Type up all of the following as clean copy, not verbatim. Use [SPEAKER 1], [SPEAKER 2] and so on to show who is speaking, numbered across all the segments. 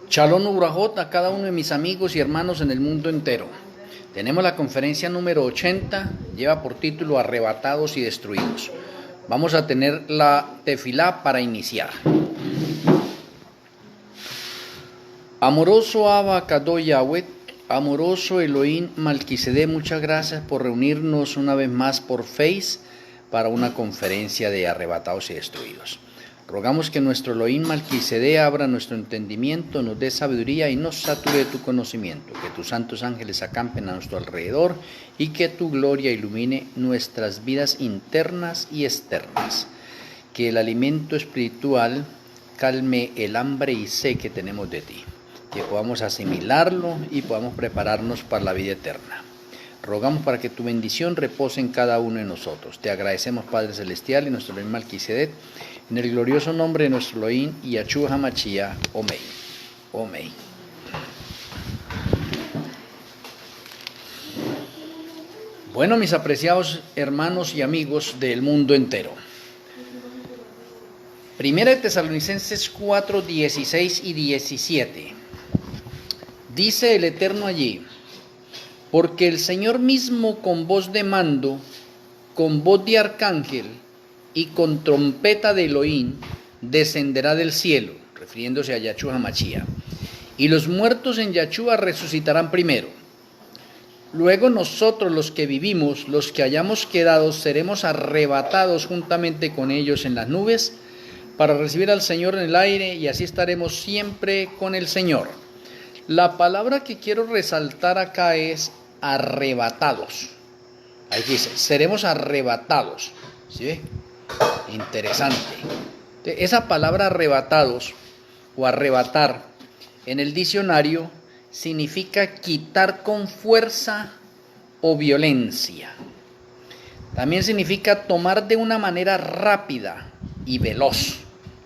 [SPEAKER 1] Shalom Ubrajot a cada uno de mis amigos y hermanos en el mundo entero. Tenemos la conferencia número 80, lleva por título Arrebatados y Destruidos. Vamos a tener la tefilá para iniciar. Amoroso Abba Kadosh Yahweh, amoroso Elohim Malquisedec, muchas gracias por reunirnos una vez más por Face para una conferencia de Arrebatados y Destruidos. Rogamos que nuestro Elohim Malquisedec abra nuestro entendimiento, nos dé sabiduría y nos sature de tu conocimiento, que tus santos ángeles acampen a nuestro alrededor y que tu gloria ilumine nuestras vidas internas y externas. Que el alimento espiritual calme el hambre y sed que tenemos de ti, que podamos asimilarlo y podamos prepararnos para la vida eterna. Rogamos para que tu bendición repose en cada uno de nosotros. Te agradecemos, Padre Celestial, y nuestro Elohim Malquisedec, en el glorioso nombre de nuestro Elohim, Yahshua HaMashiach, Amén. Amén. Bueno, mis apreciados hermanos y amigos del mundo entero. Primera de Tesalonicenses 4, 16 y 17. Dice el Eterno allí: porque el Señor mismo con voz de mando, con voz de arcángel y con trompeta de Elohim descenderá del cielo, refiriéndose a Yahshua HaMashiach, y los muertos en Yahshua resucitarán primero. Luego nosotros los que vivimos, los que hayamos quedado, seremos arrebatados juntamente con ellos en las nubes para recibir al Señor en el aire, y así estaremos siempre con el Señor. La palabra que quiero resaltar acá es arrebatados. Ahí dice, seremos arrebatados. ¿Sí ve? Interesante. Esa palabra arrebatados o arrebatar en el diccionario significa quitar con fuerza o violencia. También significa tomar de una manera rápida y veloz,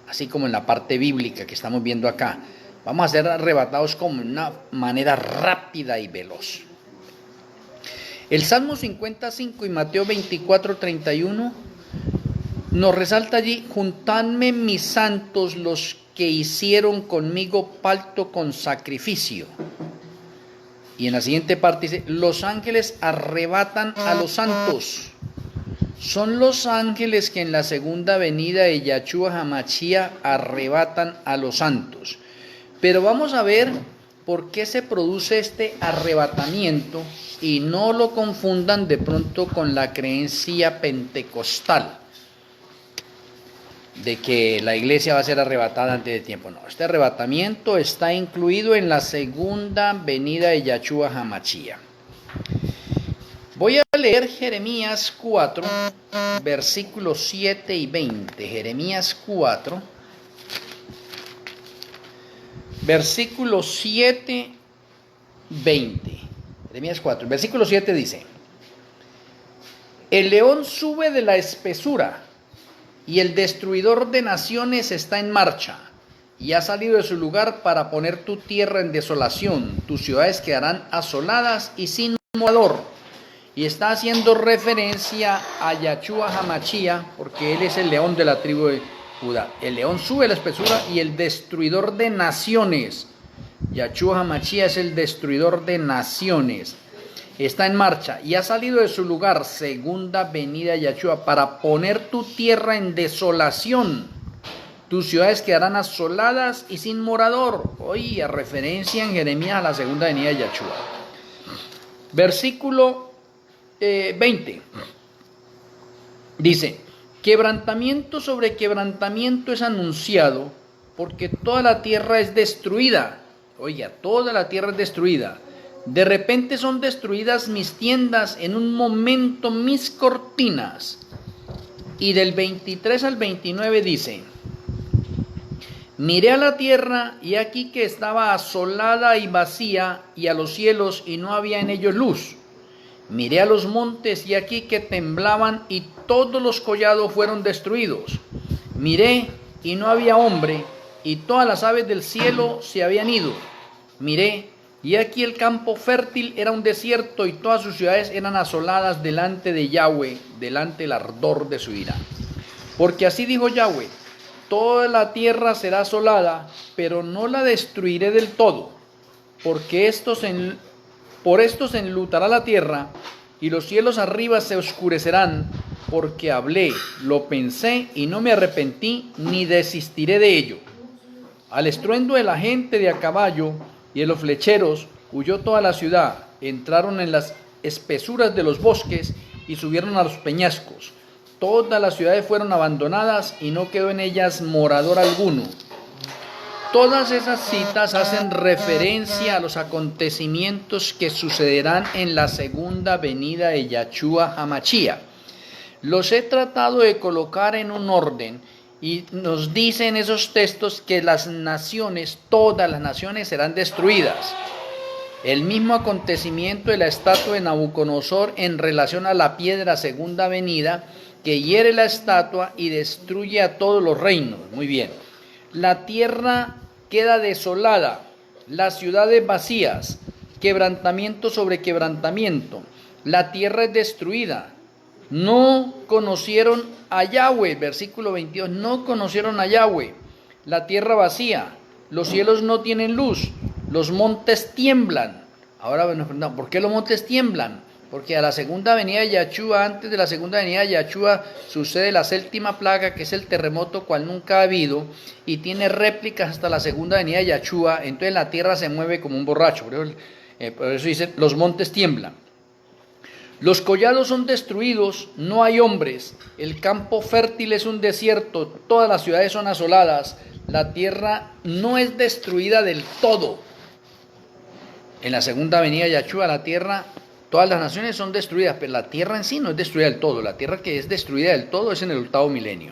[SPEAKER 1] así como en la parte bíblica que estamos viendo acá. Vamos a ser arrebatados como de una manera rápida y veloz. El Salmo 55 y Mateo 24, 31 nos resalta allí: juntadme mis santos, los que hicieron conmigo pacto con sacrificio. Y en la siguiente parte dice: los ángeles arrebatan a los santos. Son los ángeles que en la segunda venida de Yahshua HaMashiach arrebatan a los santos. Pero vamos a ver por qué se produce este arrebatamiento y no lo confundan de pronto con la creencia pentecostal de que la iglesia va a ser arrebatada antes de tiempo. No, este arrebatamiento está incluido en la segunda venida de Yahshua HaMashiach. Voy a leer Jeremías 4, versículos 7 y 20. Jeremías 4, versículos 7, 20. Jeremías 4, versículo 7 dice: el león sube de la espesura, y el destruidor de naciones está en marcha, y ha salido de su lugar para poner tu tierra en desolación. Tus ciudades quedarán asoladas y sin morador. Y está haciendo referencia a Yahshua HaMashiach, porque él es el león de la tribu de Judá. El león sube a la espesura y el destruidor de naciones. Yahshua HaMashiach es el destruidor de naciones. Está en marcha y ha salido de su lugar, segunda venida de Yahshua, para poner tu tierra en desolación. Tus ciudades quedarán asoladas y sin morador. Oye, referencia en Jeremías a la segunda venida de Yahshua. Versículo 20. Dice: quebrantamiento sobre quebrantamiento es anunciado, porque toda la tierra es destruida. Oiga, toda la tierra es destruida. De repente son destruidas mis tiendas, en un momento mis cortinas. Y del 23 al 29 dice: miré a la tierra, y aquí que estaba asolada y vacía, y a los cielos, y no había en ellos luz. Miré a los montes, y aquí que temblaban, y todos los collados fueron destruidos. Miré, y no había hombre, y todas las aves del cielo se habían ido. Miré, y aquí el campo fértil era un desierto, y todas sus ciudades eran asoladas delante de Yahweh, delante del ardor de su ira. Porque así dijo Yahweh: toda la tierra será asolada, pero no la destruiré del todo, porque por esto se enlutará la tierra, y los cielos arriba se oscurecerán, porque hablé, lo pensé, y no me arrepentí, ni desistiré de ello. Al estruendo de la gente de a caballo y de los flecheros, huyó toda la ciudad, entraron en las espesuras de los bosques, y subieron a los peñascos. Todas las ciudades fueron abandonadas, y no quedó en ellas morador alguno. Todas esas citas hacen referencia a los acontecimientos que sucederán en la segunda venida de Yahshua HaMashiach. Los he tratado de colocar en un orden, y nos dicen esos textos que las naciones, todas las naciones serán destruidas. El mismo acontecimiento de la estatua de Nabucodonosor en relación a la piedra segunda venida, que hiere la estatua y destruye a todos los reinos. Muy bien. La tierra queda desolada, las ciudades vacías, quebrantamiento sobre quebrantamiento. La tierra es destruida. No conocieron a Yahweh, versículo 22, no conocieron a Yahweh. La tierra vacía, los cielos no tienen luz, los montes tiemblan. Ahora nos preguntamos, ¿por qué los montes tiemblan? Porque a la segunda venida de Yahshua, antes de la segunda venida de Yahshua, sucede la séptima plaga, que es el terremoto cual nunca ha habido, y tiene réplicas hasta la segunda venida de Yahshua. Entonces la tierra se mueve como un borracho. Por eso dice, los montes tiemblan. Los collados son destruidos, no hay hombres. El campo fértil es un desierto, todas las ciudades son asoladas. La tierra no es destruida del todo. En la segunda venida de Yahshua, la tierra, todas las naciones son destruidas, pero la tierra en sí no es destruida del todo. La tierra que es destruida del todo es en el 8º milenio.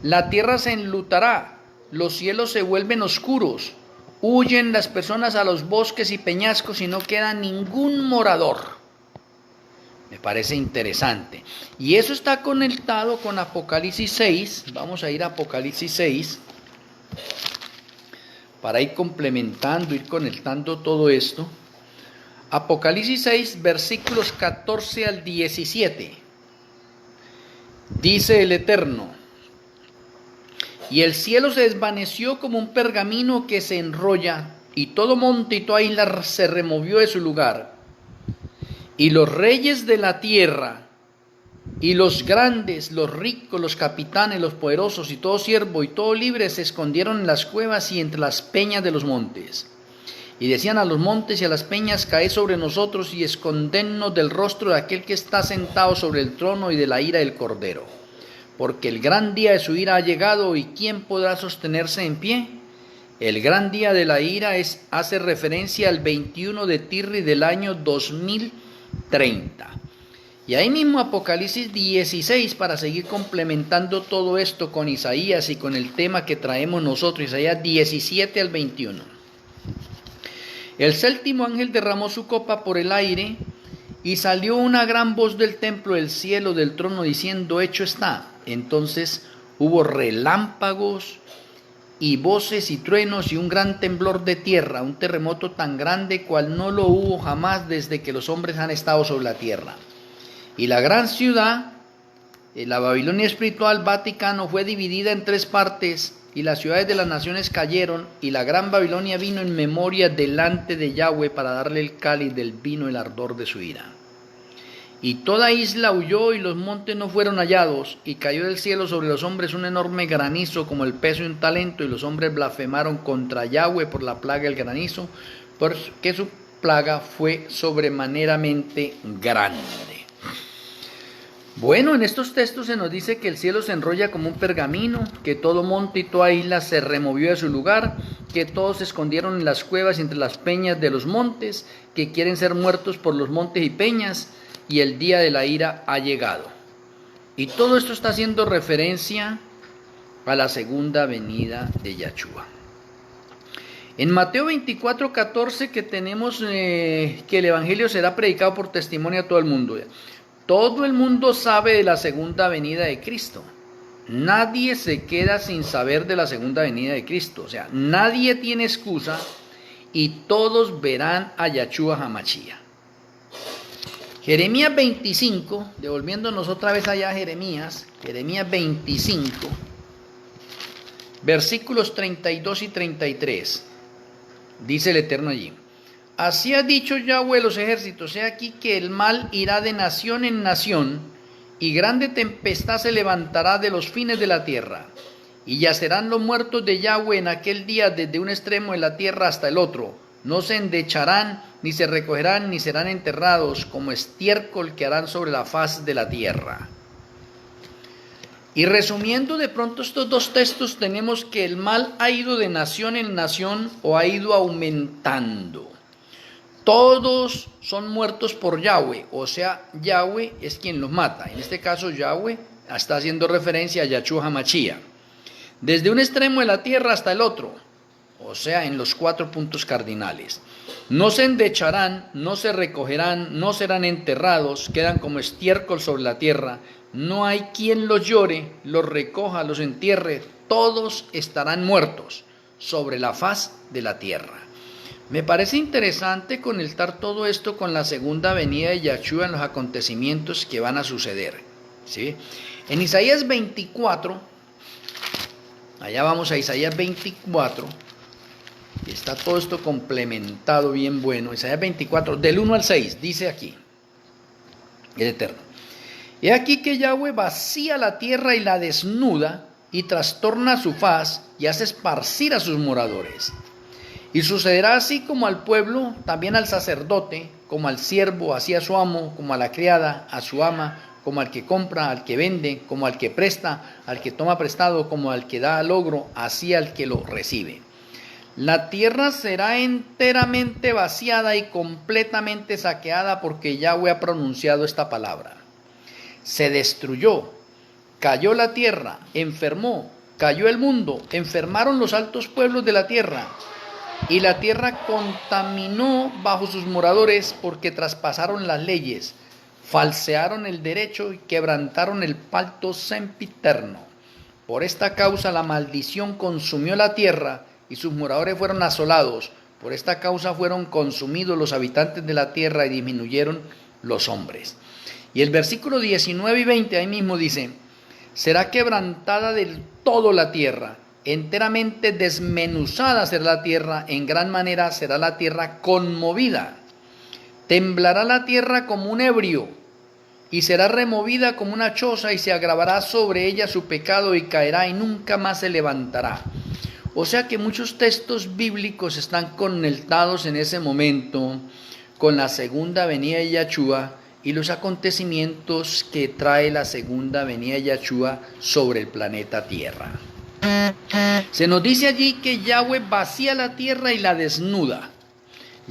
[SPEAKER 1] La tierra se enlutará, los cielos se vuelven oscuros, huyen las personas a los bosques y peñascos y no queda ningún morador. Me parece interesante. Y eso está conectado con Apocalipsis 6. Vamos a ir a Apocalipsis 6 para ir complementando, ir conectando todo esto. Apocalipsis 6, versículos 14 al 17. Dice el Eterno: y el cielo se desvaneció como un pergamino que se enrolla, y todo monte y toda isla se removió de su lugar. Y los reyes de la tierra, y los grandes, los ricos, los capitanes, los poderosos, y todo siervo y todo libre, se escondieron en las cuevas y entre las peñas de los montes. Y decían a los montes y a las peñas: caed sobre nosotros y escondennos del rostro de aquel que está sentado sobre el trono y de la ira del Cordero. Porque el gran día de su ira ha llegado, y ¿quién podrá sostenerse en pie? El gran día de la ira hace referencia al 21 de Tirri del año 2030. Y ahí mismo Apocalipsis 16, para seguir complementando todo esto con Isaías y con el tema que traemos nosotros, Isaías 17 al 21. El séptimo ángel derramó su copa por el aire, y salió una gran voz del templo del cielo del trono diciendo: hecho está. Entonces hubo relámpagos y voces y truenos y un gran temblor de tierra, un terremoto tan grande cual no lo hubo jamás desde que los hombres han estado sobre la tierra. Y la gran ciudad, la Babilonia espiritual, Vaticano, fue dividida en 3 partes, y las ciudades de las naciones cayeron, y la gran Babilonia vino en memoria delante de Yahweh para darle el cáliz del vino, el ardor de su ira. Y toda isla huyó, y los montes no fueron hallados, y cayó del cielo sobre los hombres un enorme granizo como el peso de un talento, y los hombres blasfemaron contra Yahweh por la plaga del granizo, porque su plaga fue sobremaneramente grande. Bueno, en estos textos se nos dice que el cielo se enrolla como un pergamino, que todo monte y toda isla se removió de su lugar, que todos se escondieron en las cuevas y entre las peñas de los montes, que quieren ser muertos por los montes y peñas, y el día de la ira ha llegado. Y todo esto está haciendo referencia a la segunda venida de Yahshua. En Mateo 24:14 que tenemos que el evangelio será predicado por testimonio a todo el mundo. Todo el mundo sabe de la segunda venida de Cristo. Nadie se queda sin saber de la segunda venida de Cristo. O sea, nadie tiene excusa, y todos verán a Yahshua HaMashiach. Jeremías 25, devolviéndonos otra vez allá a Jeremías 25, Versículos 32 y 33. Dice el Eterno allí: así ha dicho Yahweh de los ejércitos, he aquí que el mal irá de nación en nación, y grande tempestad se levantará de los fines de la tierra. Y yacerán los muertos de Yahweh en aquel día desde un extremo de la tierra hasta el otro. No se endecharán, ni se recogerán, ni serán enterrados, como estiércol que harán sobre la faz de la tierra. Y resumiendo de pronto estos dos textos, tenemos que el mal ha ido de nación en nación o ha ido aumentando. Todos son muertos por Yahweh, o sea, Yahweh es quien los mata. En este caso, Yahweh está haciendo referencia a Yahshua HaMashiach. Desde un extremo de la tierra hasta el otro, o sea, en los 4 puntos cardinales. No se endecharán, no se recogerán, no serán enterrados, quedan como estiércol sobre la tierra. No hay quien los llore, los recoja, los entierre, todos estarán muertos sobre la faz de la tierra. Me parece interesante conectar todo esto con la segunda venida de Yahshua en los acontecimientos que van a suceder, ¿sí? En Isaías 24, allá vamos a Isaías 24, y está todo esto complementado bien bueno. Isaías 24, del 1 al 6, dice aquí el Eterno: he aquí que Yahweh vacía la tierra y la desnuda, y trastorna su faz, y hace esparcir a sus moradores. Y sucederá así como al pueblo, también al sacerdote, como al siervo, así a su amo, como a la criada, a su ama, como al que compra, al que vende, como al que presta, al que toma prestado, como al que da logro, así al que lo recibe. La tierra será enteramente vaciada y completamente saqueada, porque Yahweh ha pronunciado esta palabra. Se destruyó, cayó la tierra, enfermó, cayó el mundo, enfermaron los altos pueblos de la tierra, y la tierra contaminó bajo sus moradores, porque traspasaron las leyes, falsearon el derecho y quebrantaron el pacto sempiterno. Por esta causa la maldición consumió la tierra, y sus moradores fueron asolados. Por esta causa fueron consumidos los habitantes de la tierra y disminuyeron los hombres. Y el versículo 19 y 20 ahí mismo dice: será quebrantada del todo la tierra, enteramente desmenuzada será la tierra, en gran manera será la tierra conmovida. Temblará la tierra como un ebrio, y será removida como una choza, y se agravará sobre ella su pecado, y caerá y nunca más se levantará. O sea que muchos textos bíblicos están conectados en ese momento con la segunda venida de Yahshua y los acontecimientos que trae la segunda venida de Yahshua sobre el planeta Tierra. Se nos dice allí que Yahweh vacía la tierra y la desnuda.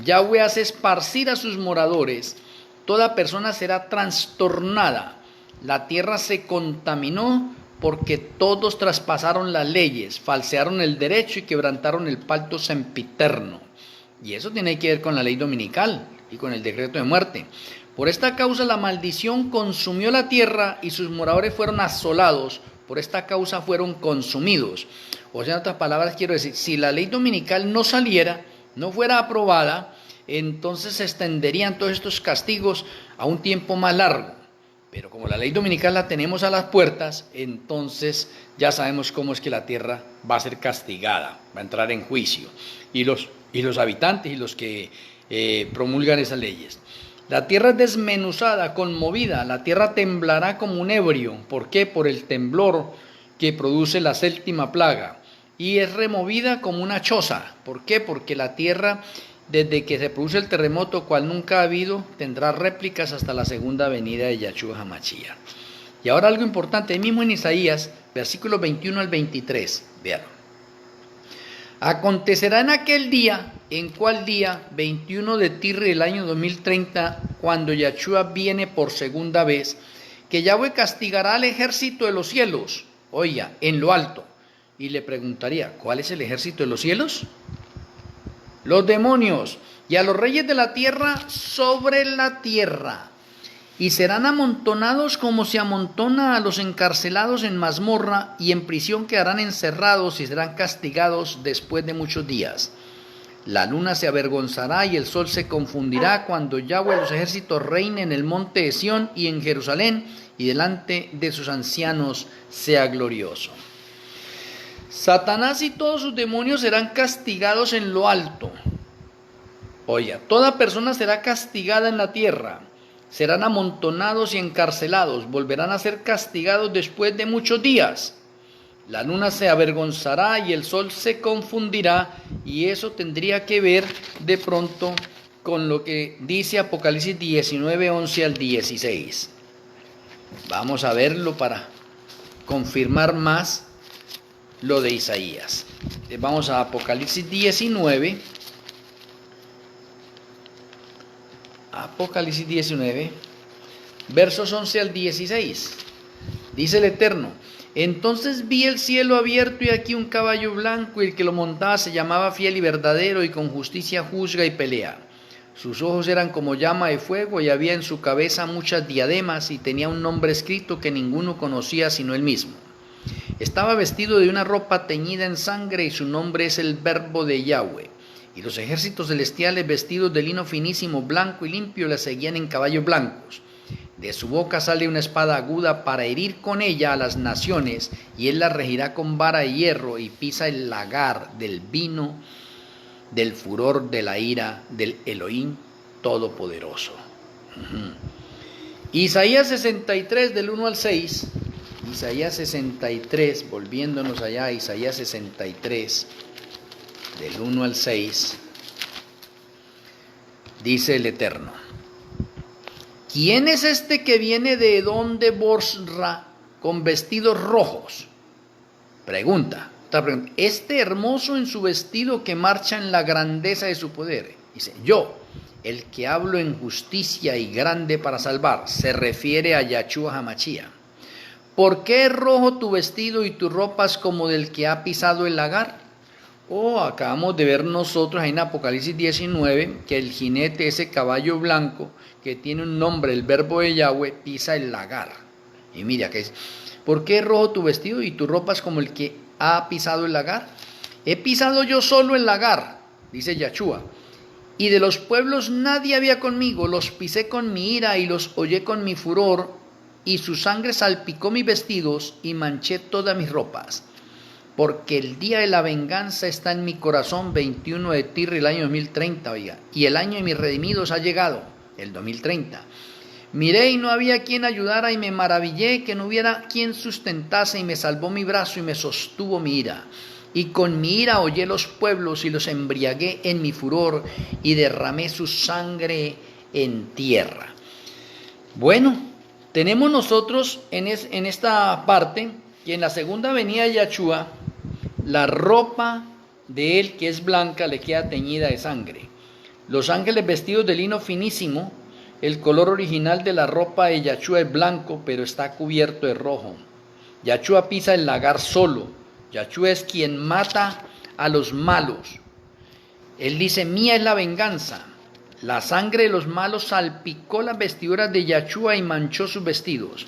[SPEAKER 1] Yahweh hace esparcir a sus moradores. Toda persona será trastornada. La tierra se contaminó porque todos traspasaron las leyes, falsearon el derecho y quebrantaron el pacto sempiterno. Y eso tiene que ver con la ley dominical y con el decreto de muerte. Por esta causa la maldición consumió la tierra y sus moradores fueron asolados. Por esta causa fueron consumidos. O sea, en otras palabras quiero decir, si la ley dominical no saliera, no fuera aprobada, entonces se extenderían todos estos castigos a un tiempo más largo. Pero como la ley dominical la tenemos a las puertas, entonces ya sabemos cómo es que la tierra va a ser castigada, va a entrar en juicio. Y los habitantes y los que promulgan esas leyes. La tierra es desmenuzada, conmovida, la tierra temblará como un ebrio. ¿Por qué? Por el temblor que produce la séptima plaga. Y es removida como una choza. ¿Por qué? Porque la tierra, desde que se produce el terremoto, cual nunca ha habido, tendrá réplicas hasta la segunda venida de Yahshua HaMashiach. Y ahora algo importante, ahí mismo en Isaías, versículos 21 al 23, vean. Acontecerá en aquel día, ¿en cuál día? 21 de Tirri del año 2030, cuando Yahshua viene por segunda vez, que Yahweh castigará al ejército de los cielos, oiga, en lo alto. Y le preguntaría, ¿cuál es el ejército de los cielos? Los demonios, y a los reyes de la tierra sobre la tierra, y serán amontonados como se amontona a los encarcelados en mazmorra, y en prisión quedarán encerrados y serán castigados después de muchos días. La luna se avergonzará y el sol se confundirá cuando Yahweh de los ejércitos reine en el monte de Sión y en Jerusalén, y delante de sus ancianos sea glorioso. Satanás y todos sus demonios serán castigados en lo alto. Oiga, toda persona será castigada en la tierra. Serán amontonados y encarcelados. Volverán a ser castigados después de muchos días. La luna se avergonzará y el sol se confundirá. Y eso tendría que ver de pronto con lo que dice Apocalipsis 19, 11 al 16. Vamos a verlo para confirmar más lo de Isaías. Vamos a Apocalipsis 19. Apocalipsis 19, versos 11 al 16. Dice el Eterno: entonces vi el cielo abierto y aquí un caballo blanco, y el que lo montaba se llamaba Fiel y Verdadero, y con justicia juzga y pelea. Sus ojos eran como llama de fuego, y había en su cabeza muchas diademas, y tenía un nombre escrito que ninguno conocía sino él mismo. Estaba vestido de una ropa teñida en sangre, y su nombre es el Verbo de Yahweh. Y los ejércitos celestiales, vestidos de lino finísimo, blanco y limpio, le seguían en caballos blancos. De su boca sale una espada aguda para herir con ella a las naciones, y él la regirá con vara de hierro, y pisa el lagar del vino del furor de la ira del Elohim Todopoderoso. Isaías 63, del 1 al 6. Isaías 63, volviéndonos allá a Isaías 63, del 1 al 6, dice el Eterno: ¿quién es este que viene de Edom de Bosra con vestidos rojos? Pregunta. Este hermoso en su vestido que marcha en la grandeza de su poder. Dice: yo, el que hablo en justicia y grande para salvar. Se refiere a Yahshua HaMashiach. ¿Por qué es rojo tu vestido y tus ropas como del que ha pisado el lagar? Acabamos de ver nosotros en Apocalipsis 19 que el jinete, ese caballo blanco que tiene un nombre, el Verbo de Yahweh, pisa el lagar. Y mira que es: ¿por qué es rojo tu vestido y tus ropas como el que ha pisado el lagar? He pisado yo solo el lagar, dice Yahshua, y de los pueblos nadie había conmigo. Los pisé con mi ira y los hollé con mi furor, y su sangre salpicó mis vestidos y manché todas mis ropas. Porque el día de la venganza está en mi corazón, 21 de Tirri, el año 2030, oiga, y el año de mis redimidos ha llegado, el 2030. Miré y no había quien ayudara, y me maravillé que no hubiera quien sustentase, y me salvó mi brazo y me sostuvo mi ira. Y con mi ira hollé los pueblos y los embriagué en mi furor, y derramé su sangre en tierra. Bueno, tenemos nosotros en esta parte que en la segunda venida de Yahshua, la ropa de él, que es blanca, le queda teñida de sangre. Los ángeles vestidos de lino finísimo. El color original de la ropa de Yahshua es blanco, pero está cubierto de rojo. Yahshua pisa el lagar solo. Yahshua es quien mata a los malos. Él dice: mía es la venganza. La sangre de los malos salpicó las vestiduras de Yahshua y manchó sus vestidos.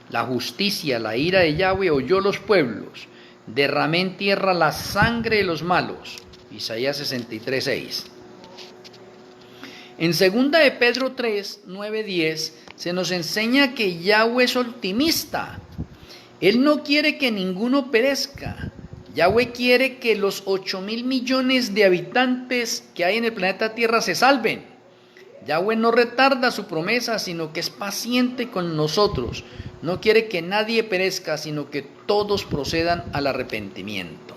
[SPEAKER 1] La justicia, la ira de Yahweh holló los pueblos. Derramé en tierra la sangre de los malos. Isaías 63, 6. En 2 de Pedro 3, 9, 10 se nos enseña que Yahweh es optimista. Él no quiere que ninguno perezca. Yahweh quiere que los 8.000 millones de habitantes que hay en el planeta Tierra se salven. Yahweh no retarda su promesa, sino que es paciente con nosotros. No quiere que nadie perezca, sino que todos procedan al arrepentimiento.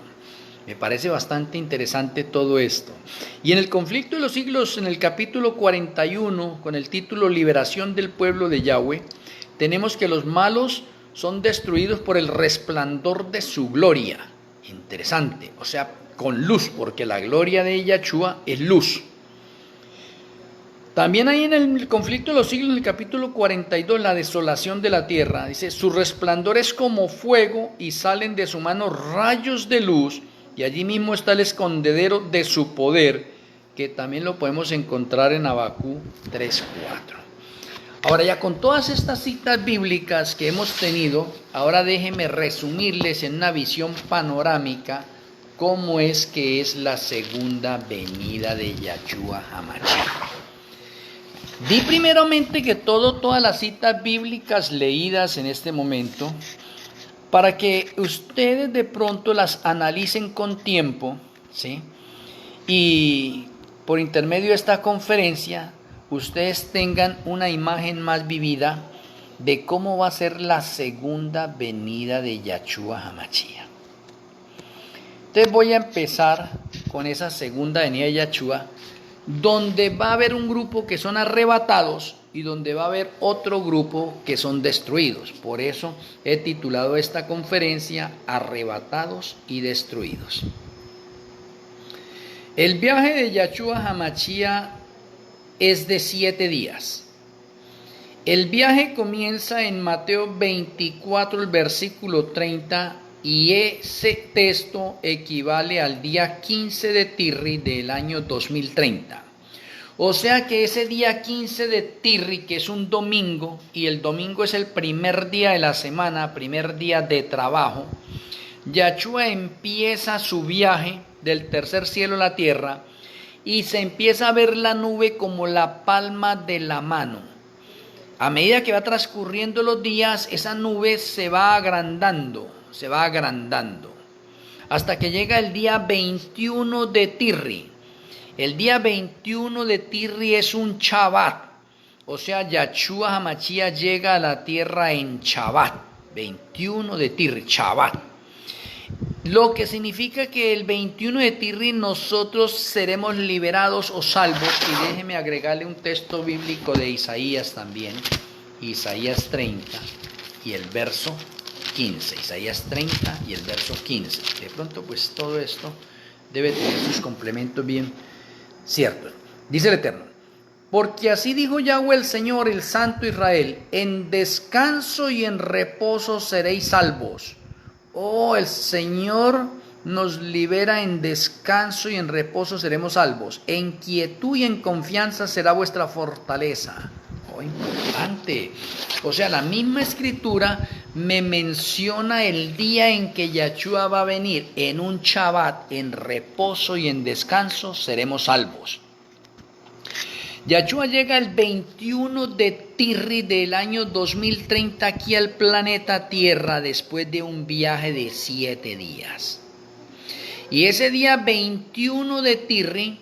[SPEAKER 1] Me parece bastante interesante todo esto. Y en el conflicto de los siglos, en el capítulo 41, con el título Liberación del pueblo de Yahweh, tenemos que los malos son destruidos por el resplandor de su gloria. Interesante, o sea, con luz, porque la gloria de Yahshua es luz. También hay en el conflicto de los siglos, en el capítulo 42, la desolación de la tierra. Dice: su resplandor es como fuego y salen de su mano rayos de luz, y allí mismo está el escondedero de su poder, que también lo podemos encontrar en Habacuc 3:4. Ahora, ya con todas estas citas bíblicas que hemos tenido, ahora déjenme resumirles en una visión panorámica cómo es que es la segunda venida de Yahshua HaMashiach. Di primeramente que todas las citas bíblicas leídas en este momento para que ustedes de pronto las analicen con tiempo, ¿sí? Y por intermedio de esta conferencia, ustedes tengan una imagen más vivida de cómo va a ser la segunda venida de Yahshua HaMashiach. Entonces voy a empezar con esa segunda venida de Yahshua, donde va a haber un grupo que son arrebatados y donde va a haber otro grupo que son destruidos. Por eso he titulado esta conferencia Arrebatados y Destruidos. El viaje de Yahshua HaMashiach es de 7 días. El viaje comienza en Mateo 24, el versículo 30, y ese texto equivale al día 15 de Tirri del año 2030. O sea que ese día 15 de Tirri, que es un domingo, y el domingo es el primer día de la semana, primer día de trabajo, Yahshua empieza su viaje del tercer cielo a la tierra y se empieza a ver la nube como la palma de la mano. A medida que va transcurriendo los días, esa nube se va agrandando, hasta que llega el día 21 de Tirri. El día 21 de Tirri es un Shabbat, o sea, Yahshua HaMashiach llega a la tierra en Shabbat, 21 de Tirri, Shabbat. Lo que significa que el 21 de Tirri nosotros seremos liberados o salvos. Y déjeme agregarle un texto bíblico de Isaías también, Isaías 30 y el verso 15, Isaías 30 y el verso 15. De pronto pues todo esto debe tener sus complementos bien ciertos. Dice el Eterno: porque así dijo Yahweh el Señor, el Santo Israel, en descanso y en reposo seréis salvos. Oh, el Señor nos libera en descanso y en reposo seremos salvos. En quietud y en confianza será vuestra fortaleza. Oh, importante. O sea, la misma escritura me menciona el día en que Yahshua va a venir. En un Shabbat, en reposo y en descanso seremos salvos. Yahshua llega el 21 de Tirri del año 2030 aquí al planeta Tierra después de un viaje de 7 días. Y ese día 21 de Tirri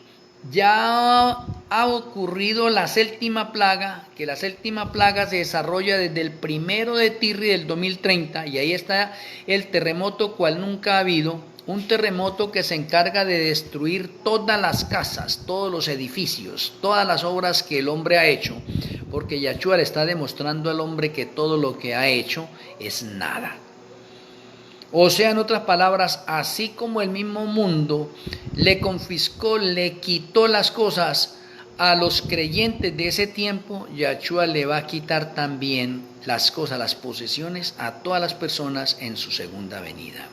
[SPEAKER 1] ya ha ocurrido la séptima plaga, que la séptima plaga se desarrolla desde el 1 de Tirri del 2030 y ahí está el terremoto cual nunca ha habido. Un terremoto que se encarga de destruir todas las casas, todos los edificios, todas las obras que el hombre ha hecho, porque Yahshua le está demostrando al hombre que todo lo que ha hecho es nada. O sea, en otras palabras, así como el mismo mundo le confiscó, le quitó las cosas a los creyentes de ese tiempo, Yahshua le va a quitar también las cosas, las posesiones a todas las personas en su segunda venida.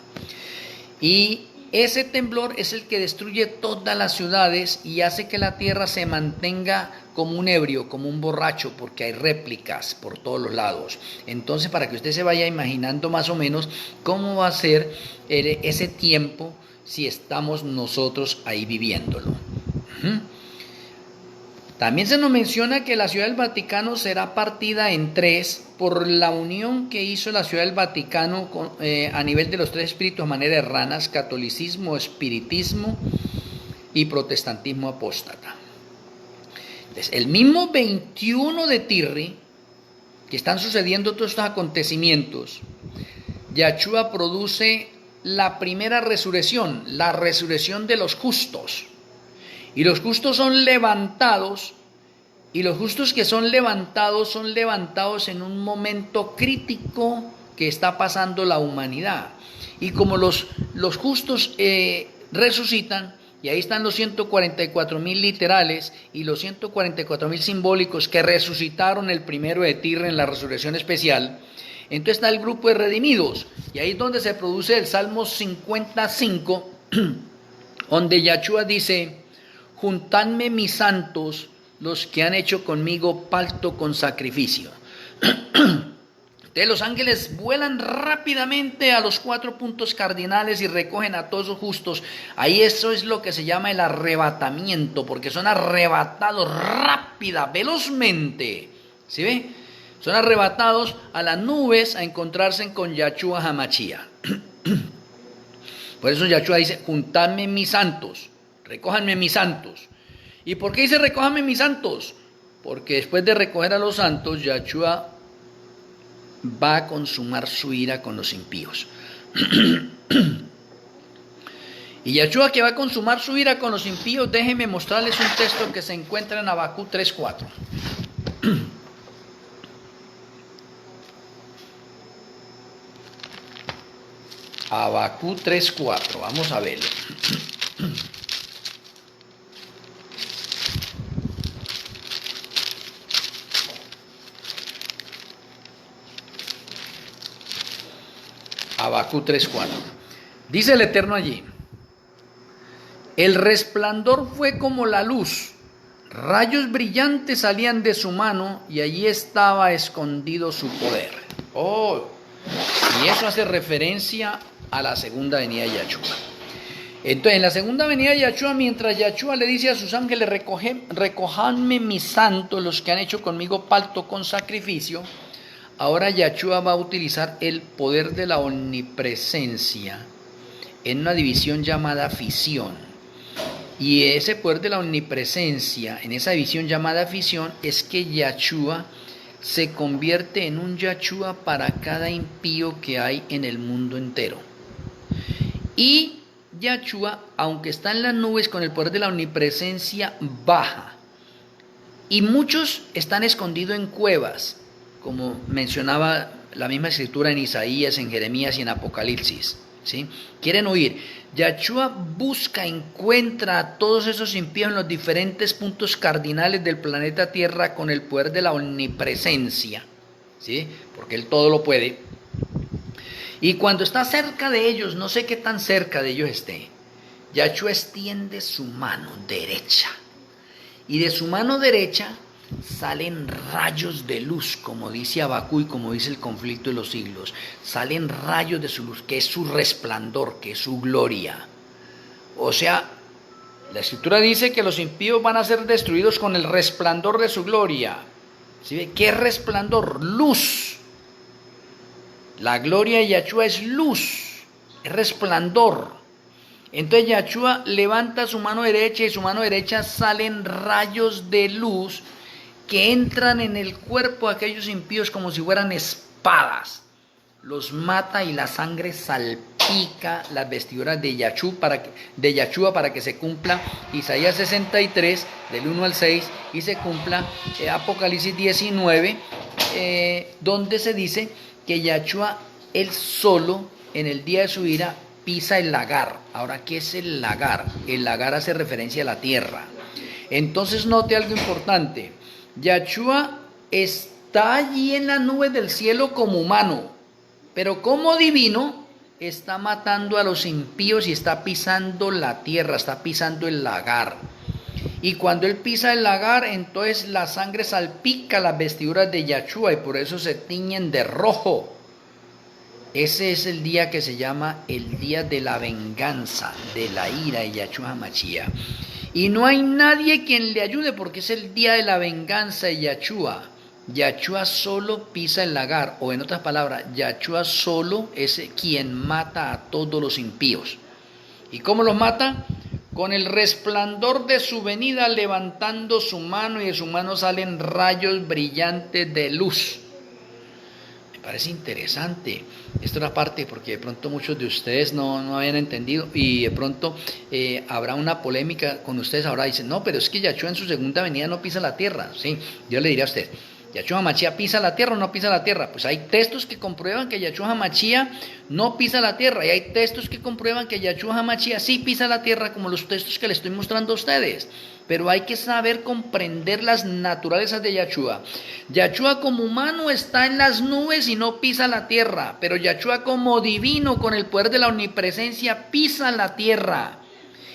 [SPEAKER 1] Y ese temblor es el que destruye todas las ciudades y hace que la tierra se mantenga como un ebrio, como un borracho, porque hay réplicas por todos los lados. Entonces, para que usted se vaya imaginando más o menos cómo va a ser ese tiempo si estamos nosotros ahí viviéndolo. También se nos menciona que la Ciudad del Vaticano será partida en 3 por la unión que hizo la Ciudad del Vaticano a nivel de los 3 espíritus de manera erranas: catolicismo, espiritismo y protestantismo apóstata. Entonces, el mismo 21 de Tirri, que están sucediendo todos estos acontecimientos, Yahshua produce la primera resurrección, la resurrección de los justos. Y los justos son levantados, y los justos que son levantados en un momento crítico que está pasando la humanidad. Y como los justos resucitan, y ahí están los 144,000 literales y los 144,000 simbólicos que resucitaron el 1 de Tirri en la resurrección especial, entonces está el grupo de redimidos, y ahí es donde se produce el Salmo 55, donde Yahshua dice: juntadme mis santos, los que han hecho conmigo pacto con sacrificio. Entonces los ángeles vuelan rápidamente a los 4 puntos cardinales y recogen a todos los justos. Ahí eso es lo que se llama el arrebatamiento, porque son arrebatados rápida, velozmente. ¿Sí ve? Son arrebatados a las nubes a encontrarse con Yahshua Hamashia. Por eso Yahshua dice, juntadme mis santos, recójanme mis santos. ¿Y por qué dice recójanme mis santos? Porque después de recoger a los santos, Yahshua va a consumar su ira con los impíos. Y Yahshua que va a consumar su ira con los impíos, déjenme mostrarles un texto que se encuentra en Habacuc 3:4. Habacuc 3:4, vamos a verlo. Habacuc 3:4. Dice el Eterno allí: el resplandor fue como la luz, rayos brillantes salían de su mano y allí estaba escondido su poder. Oh, y eso hace referencia a la segunda venida de Yahshua. Entonces, en la segunda venida de Yahshua, mientras Yahshua le dice a sus ángeles, recojadme mis santos, los que han hecho conmigo pacto con sacrificio, ahora Yahshua va a utilizar el poder de la omnipresencia en una división llamada fisión. Y ese poder de la omnipresencia, en esa división llamada fisión, es que Yahshua se convierte en un Yahshua para cada impío que hay en el mundo entero. Y Yahshua, aunque está en las nubes con el poder de la omnipresencia, baja. Y muchos están escondidos en cuevas, como mencionaba la misma escritura en Isaías, en Jeremías y en Apocalipsis, ¿sí? Quieren huir. Yahshua busca, encuentra a todos esos impíos en los diferentes puntos cardinales del planeta Tierra con el poder de la omnipresencia, ¿sí? Porque Él todo lo puede. Y cuando está cerca de ellos, no sé qué tan cerca de ellos esté, Yahshua extiende su mano derecha. Y de su mano derecha salen rayos de luz, como dice Habacuc y como dice el conflicto de los siglos. Salen rayos de su luz, que es su resplandor, que es su gloria. O sea, la escritura dice que los impíos van a ser destruidos con el resplandor de su gloria. ¿Sí? ¿Qué resplandor? Luz. La gloria de Yahshua es luz, es resplandor. Entonces Yahshua levanta su mano derecha y de su mano derecha salen rayos de luz que entran en el cuerpo de aquellos impíos como si fueran espadas. Los mata y la sangre salpica las vestiduras de Yahshua para que se cumpla Isaías 63, del 1 al 6, y se cumpla Apocalipsis 19, donde se dice que Yahshua, él solo, en el día de su ira, pisa el lagar. Ahora, ¿qué es el lagar? El lagar hace referencia a la tierra. Entonces, note algo importante. Yahshua está allí en la nube del cielo como humano, pero como divino está matando a los impíos y está pisando la tierra, está pisando el lagar. Y cuando él pisa el lagar, entonces la sangre salpica las vestiduras de Yahshua y por eso se tiñen de rojo. Ese es el día que se llama el día de la venganza, de la ira de Yahshua Hamashia. Y no hay nadie quien le ayude porque es el día de la venganza de Yahshua. Yahshua solo pisa el lagar, o en otras palabras, Yahshua solo es quien mata a todos los impíos. ¿Y cómo los mata? Con el resplandor de su venida, levantando su mano, y de su mano salen rayos brillantes de luz. Me parece interesante. Esta es una parte porque de pronto muchos de ustedes no habían entendido y de pronto habrá una polémica con ustedes. Ahora dicen, no, pero es que Yahshua en su segunda venida no pisa la tierra. Sí, yo le diría a usted, ¿Yahshua Hamashia pisa la tierra o no pisa la tierra? Pues hay textos que comprueban que Yahshua Hamashia no pisa la tierra y hay textos que comprueban que Yahshua Hamashia sí pisa la tierra, como los textos que les estoy mostrando a ustedes. Pero hay que saber comprender las naturalezas de Yahshua. Yahshua como humano está en las nubes y no pisa la tierra, pero Yahshua como divino con el poder de la omnipresencia pisa la tierra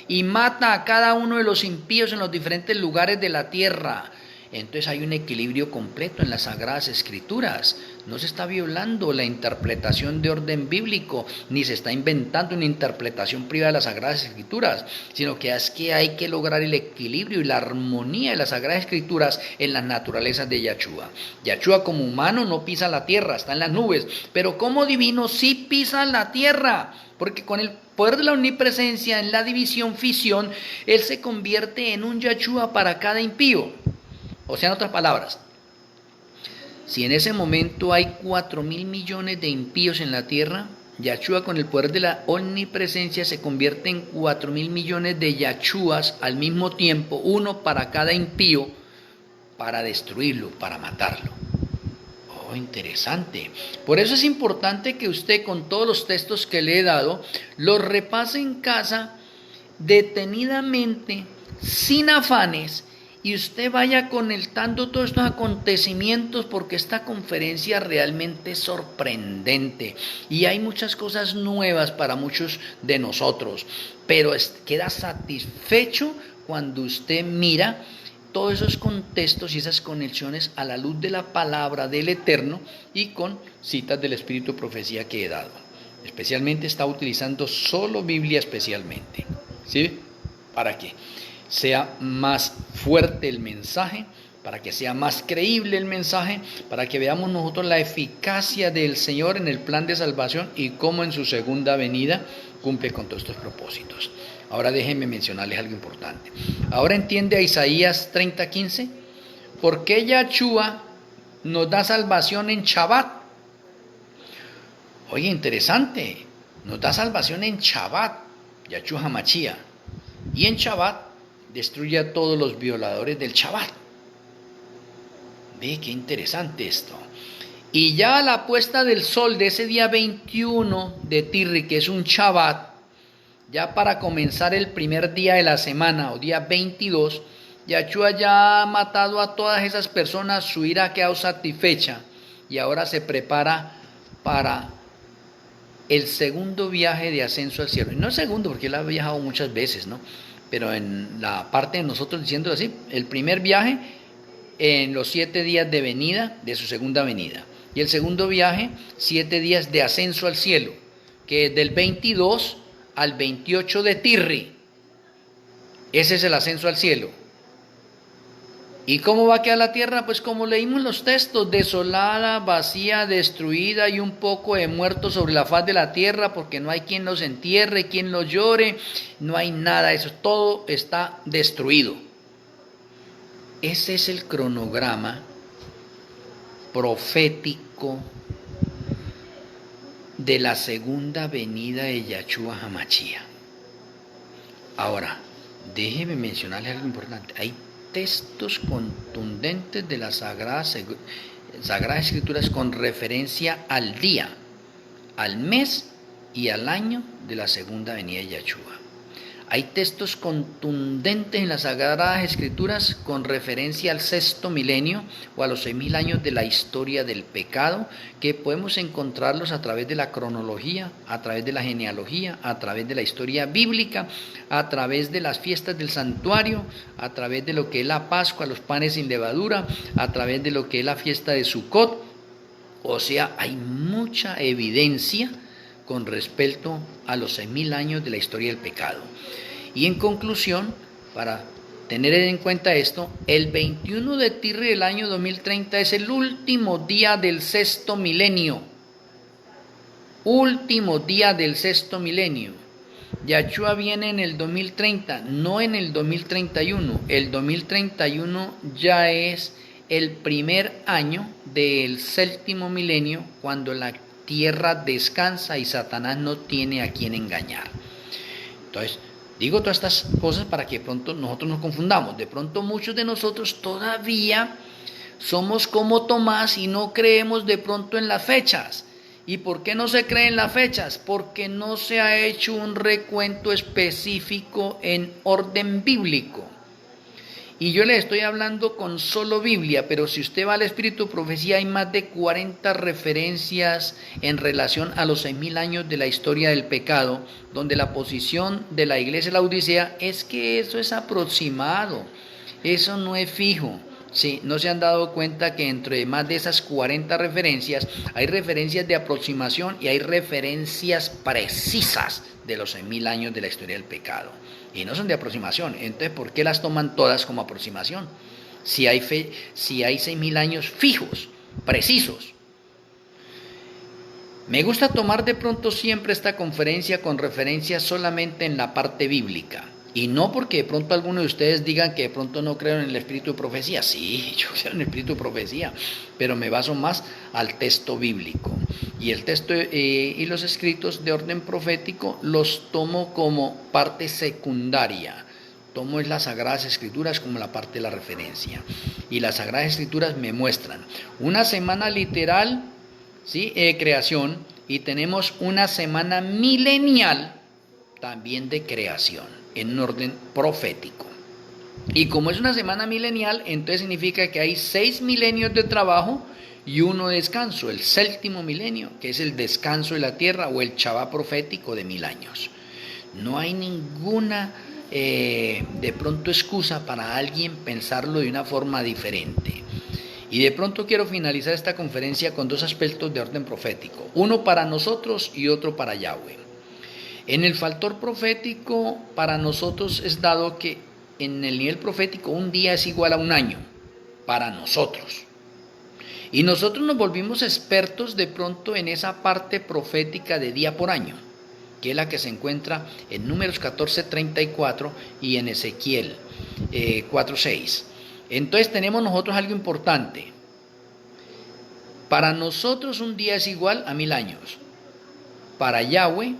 [SPEAKER 1] y mata a cada uno de los impíos en los diferentes lugares de la tierra. Entonces hay un equilibrio completo en las Sagradas Escrituras. No se está violando la interpretación de orden bíblico, ni se está inventando una interpretación privada de las Sagradas Escrituras, sino que es que hay que lograr el equilibrio y la armonía de las Sagradas Escrituras en las naturalezas de Yahshua. Yahshua como humano no pisa la tierra, está en las nubes, pero como divino sí pisa la tierra, porque con el poder de la omnipresencia en la división fisión, Él se convierte en un Yahshua para cada impío. O sea, en otras palabras, si en ese momento hay 4.000 millones de impíos en la tierra, Yahshua con el poder de la omnipresencia se convierte en 4.000 millones de Yahshuas al mismo tiempo, uno para cada impío, para destruirlo, para matarlo. Oh, interesante. Por eso es importante que usted, con todos los textos que le he dado, los repase en casa detenidamente, sin afanes, y usted vaya conectando todos estos acontecimientos, porque esta conferencia realmente es sorprendente y hay muchas cosas nuevas para muchos de nosotros, pero queda satisfecho cuando usted mira todos esos contextos y esas conexiones a la luz de la palabra del Eterno y con citas del Espíritu Profecía que he dado. Especialmente está utilizando solo Biblia especialmente, ¿sí? ¿Para qué? Sea más fuerte el mensaje, para que sea más creíble el mensaje, para que veamos nosotros la eficacia del Señor en el plan de salvación y cómo en su segunda venida cumple con todos estos propósitos. Ahora déjenme mencionarles algo importante. Ahora entiende a Isaías 30:15, ¿por qué Yahshua nos da salvación en Shabbat? Oye, interesante, nos da salvación en Shabbat, Yahshua HaMashiach, y en Shabbat destruye a todos los violadores del Shabbat. Ve qué interesante esto. Y ya a la puesta del sol de ese día 21 de Tirri, que es un Shabbat, ya para comenzar el primer día de la semana, o día 22, Yahshua ya ha matado a todas esas personas, su ira ha quedado satisfecha, y ahora se prepara para el segundo viaje de ascenso al cielo. Y no el segundo, porque él ha viajado muchas veces, ¿no? Pero en la parte de nosotros, diciéndolo así, el primer viaje en los 7 días de venida de su segunda venida, y el segundo viaje 7 días de ascenso al cielo, que es del 22 al 28 de Tirri. Ese es el ascenso al cielo. ¿Y cómo va a quedar la tierra? Pues como leímos los textos, desolada, vacía, destruida, y un poco de muertos sobre la faz de la tierra, porque no hay quien los entierre, quien los llore, no hay nada, eso todo está destruido. Ese es el cronograma profético de la segunda venida de Yahshua HaMashiach. Ahora, déjeme mencionarle algo importante. Hay textos contundentes de las Sagradas Escrituras con referencia al día, al mes y al año de la segunda venida de Yahshua. Hay textos contundentes en las Sagradas Escrituras con referencia al sexto milenio o a los 6.000 años de la historia del pecado, que podemos encontrarlos a través de la cronología, a través de la genealogía, a través de la historia bíblica, a través de las fiestas del santuario, a través de lo que es la Pascua, los panes sin levadura, a través de lo que es la fiesta de Sukkot. O sea, hay mucha evidencia con respecto a los 6.000 años de la historia del pecado. Y en conclusión, para tener en cuenta esto, el 21 de Tirri del año 2030 es el último día del sexto milenio. Último día del sexto milenio. Yahshua viene en el 2030, no en el 2031. El 2031 ya es el primer año del séptimo milenio, cuando la tierra descansa y Satanás no tiene a quien engañar. Entonces, digo todas estas cosas para que de pronto nosotros nos confundamos. De pronto muchos de nosotros todavía somos como Tomás y no creemos de pronto en las fechas. ¿Y por qué no se cree en las fechas? Porque no se ha hecho un recuento específico en orden bíblico. Y yo le estoy hablando con solo Biblia, pero si usted va al Espíritu Profecía, hay más de 40 referencias en relación a los 6.000 años de la historia del pecado, donde la posición de la iglesia de la Odisea es que eso es aproximado, eso no es fijo. Sí, no se han dado cuenta que entre más de esas 40 referencias hay referencias de aproximación y hay referencias precisas de los 6.000 años de la historia del pecado. Y no son de aproximación. Entonces, ¿por qué las toman todas como aproximación? Si hay 6.000 años fijos, precisos. Me gusta tomar de pronto siempre esta conferencia con referencia solamente en la parte bíblica. Y no porque de pronto algunos de ustedes digan que de pronto no creo en el espíritu de profecía. Sí, yo creo en el espíritu de profecía, pero me baso más al texto bíblico. Y el texto y los escritos de orden profético los tomo como parte secundaria. Tomo las Sagradas Escrituras como la parte de la referencia. Y las Sagradas Escrituras me muestran una semana literal, ¿sí?, de creación, y tenemos una semana milenial también de creación, en orden profético. Y como es una semana milenial, entonces significa que hay 6 milenios de trabajo y 1 de descanso, el 7º milenio, que es el descanso de la tierra o el Shabbat profético de 1000 años. No hay ninguna de pronto excusa para alguien pensarlo de una forma diferente. Y de pronto quiero finalizar esta conferencia con 2 aspectos de orden profético, uno para nosotros y otro para Yahweh. En el factor profético, para nosotros es dado que en el nivel profético un día es igual a un año, para nosotros. Y nosotros nos volvimos expertos de pronto en esa parte profética de día por año, que es la que se encuentra en Números 14:34 y en Ezequiel 4:6. Entonces tenemos nosotros algo importante. Para nosotros un día es igual a 1000 años. Para Yahweh,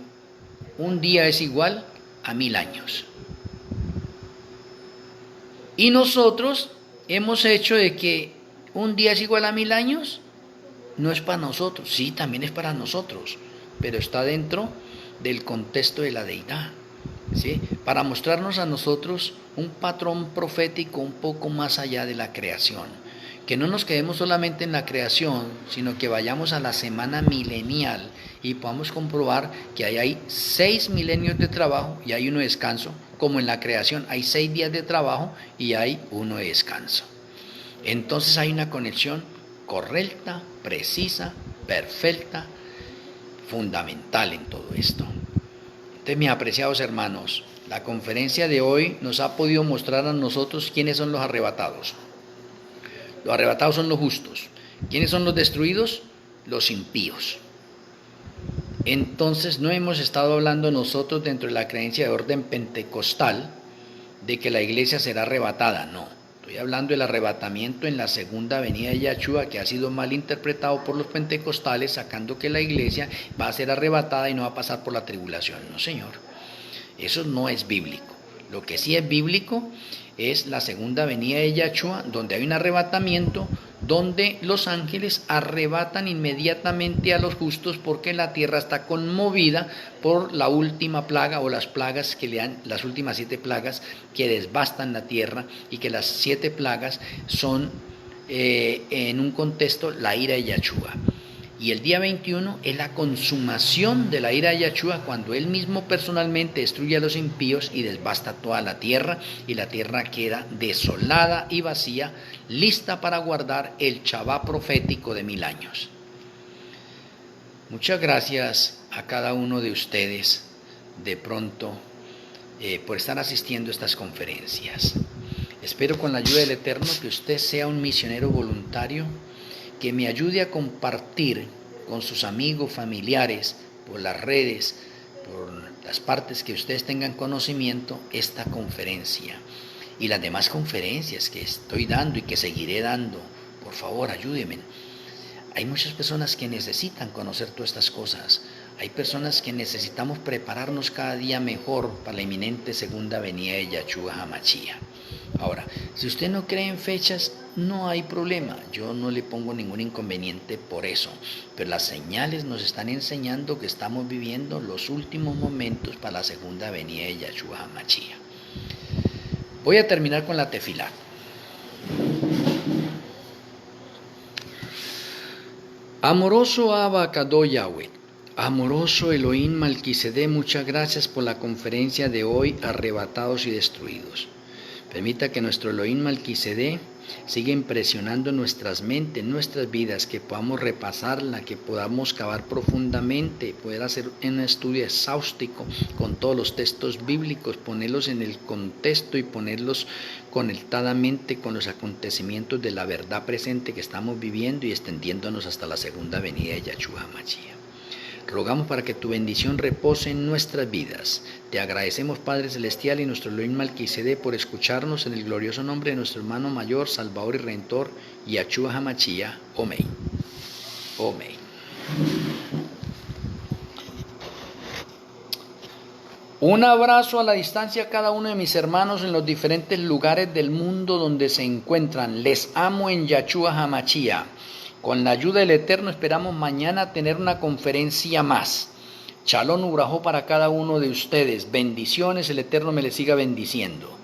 [SPEAKER 1] un día es igual a 1000 años. Y nosotros hemos hecho de que un día es igual a 1000 años. No es para nosotros, sí, también es para nosotros, pero está dentro del contexto de la deidad, ¿sí?, para mostrarnos a nosotros un patrón profético un poco más allá de la creación. Que no nos quedemos solamente en la creación, sino que vayamos a la semana milenial y podamos comprobar que ahí hay 6 milenios de trabajo y hay 1 de descanso, como en la creación hay 6 días de trabajo y hay 1 de descanso. Entonces hay una conexión correcta, precisa, perfecta, fundamental en todo esto. Entonces, mis apreciados hermanos, la conferencia de hoy nos ha podido mostrar a nosotros quiénes son los arrebatados. Los arrebatados son los justos. ¿Quiénes son los destruidos? Los impíos. Entonces no hemos estado hablando nosotros dentro de la creencia de orden pentecostal de que la iglesia será arrebatada, no. Estoy hablando del arrebatamiento en la segunda venida de Yahshua, que ha sido mal interpretado por los pentecostales, sacando que la iglesia va a ser arrebatada y no va a pasar por la tribulación. No, señor. Eso no es bíblico. Lo que sí es bíblico es la segunda venida de Yahshua, donde hay un arrebatamiento, donde los ángeles arrebatan inmediatamente a los justos porque la tierra está conmovida por la última plaga o las plagas que le dan, las últimas 7 plagas que devastan la tierra, y que las 7 plagas son en un contexto la ira de Yahshua. Y el día 21 es la consumación de la ira de Yahshua, cuando él mismo personalmente destruye a los impíos y devasta toda la tierra, y la tierra queda desolada y vacía, lista para guardar el Shabbat profético de 1000 años. Muchas gracias a cada uno de ustedes de pronto por estar asistiendo a estas conferencias. Espero con la ayuda del Eterno que usted sea un misionero voluntario, que me ayude a compartir con sus amigos, familiares, por las redes, por las partes que ustedes tengan conocimiento, esta conferencia y las demás conferencias que estoy dando y que seguiré dando. Por favor, ayúdenme. Hay muchas personas que necesitan conocer todas estas cosas. Hay personas que necesitamos prepararnos cada día mejor para la inminente segunda venida de Yahshua HaMashiach. Ahora, si usted no cree en fechas, no hay problema. Yo no le pongo ningún inconveniente por eso. Pero las señales nos están enseñando que estamos viviendo los últimos momentos para la segunda venida de Yahshua HaMashiach. Voy a terminar con la tefilá. Amoroso Abba Kadosh Yahweh, amoroso Elohim Malquisedec, muchas gracias por la conferencia de hoy, arrebatados y destruidos. Permita que nuestro Elohim Malquisedec Sigue impresionando nuestras mentes, nuestras vidas, que podamos repasarla, que podamos cavar profundamente, poder hacer un estudio exhaustivo con todos los textos bíblicos, ponerlos en el contexto y ponerlos conectadamente con los acontecimientos de la verdad presente que estamos viviendo y extendiéndonos hasta la segunda venida de Yahshua HaMashiach. Rogamos para que tu bendición repose en nuestras vidas. Te agradecemos, Padre Celestial, y nuestro Elohim Malquisedec, por escucharnos en el glorioso nombre de nuestro hermano mayor, Salvador y Redentor, Yahshua HaMashiach. Amén. Amén. Un abrazo a la distancia a cada uno de mis hermanos en los diferentes lugares del mundo donde se encuentran. Les amo en Yahshua HaMashiach. Con la ayuda del Eterno esperamos mañana tener una conferencia más. Shalom Ubrajó para cada uno de ustedes. Bendiciones, el Eterno me les siga bendiciendo.